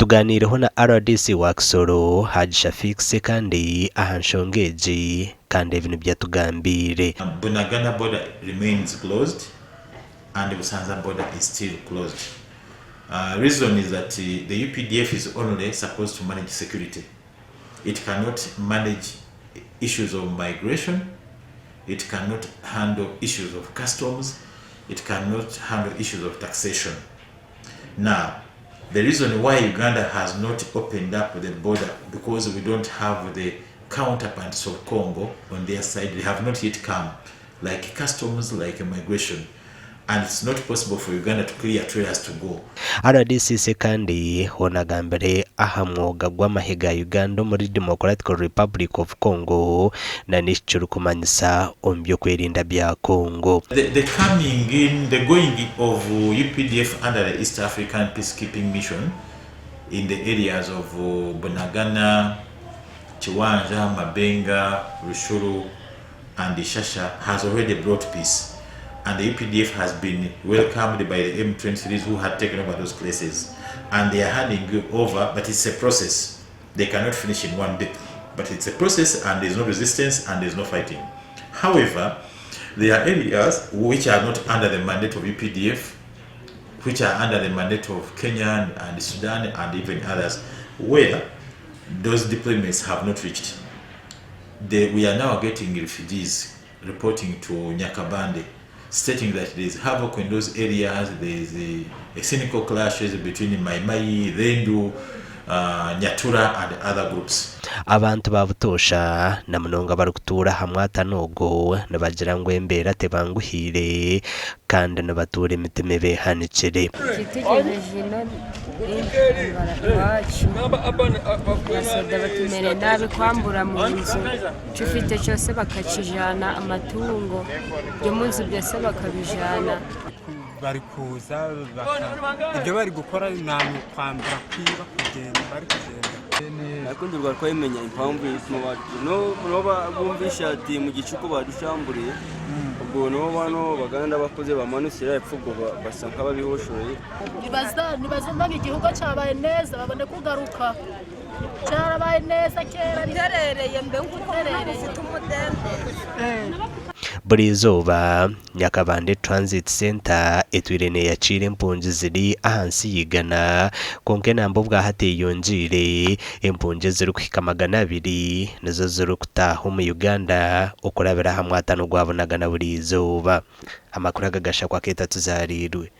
tuganireho na RDC wa Kisoro Haji Shafik kandi ahanshongeji kandi ibintu byatugambire. Bunagana border remains closed and Busanza border is still closed. Reason is that the UPDF is only supposed to manage security. It cannot manage issues of migration. It cannot handle issues of customs. It cannot handle issues of taxation. Now, the reason why Uganda has not opened up the border because we don't have the counterparts of Congo on their side. They have not yet come, like customs, like migration. And it's not possible for Uganda to clear trailers to go. RDC kandi honagambere ahamwoga gw'amahiga Uganda muri Democratic Republic of Congo na nishuru kumanyisa ombyo kwerinda bya Congo. The coming in, the going of UPDF under the East African Peacekeeping Mission in the areas of Bunagana, Chiwanja, Mabenga, Rushuru and Ishasha has already brought peace. And the UPDF has been welcomed by the M23s who had taken over those places. And they are handing over, but it's a process. They cannot finish in one day. But it's a process and there's no resistance and there's no fighting. However, there are areas which are not under the mandate of UPDF, which are under the mandate of Kenya and Sudan and even others, where those deployments have not reached. We are now getting refugees reporting to Nyakabande, stating that there is havoc in those areas, there is a cynical clashes between Maimai, Rendu, Nyatura and other groups. Abantu babutosha na munonga barukutura hamwata nogo nabagira ngo embera tebanguhire kandi nabature imitima behanikire. Basoda batumere nabi kwambura mu nzu cufite cyose bakakijana amatungo byo munsi byose bakabijana bari kuza ibyo bari gukora nani kwambura kwiba kugenda bari kugenda nakundurwa ko imenya impamvu y'ituma no bumvisha ati mu gicuko badushamburiye ubwo no bano baganda bakoze bamanusira epfugo basanka babihoshoye nibaza igihugu cyabaye neza babone kugaruka cyarabaye neza kera riherereye mbe nguterereye ufite umutembe. Burizoba Nyakabande Transit Center etwirene yacire Empungi ziri ahansi yigana konke nambo bwa hateye yonjire Empungi ziri kuhikamagana 2 nazo ziri kutaha mu Uganda okurabira hamwe atano gwabonagana Burizoba amakuru agagasha kwa keta tuzarirwe.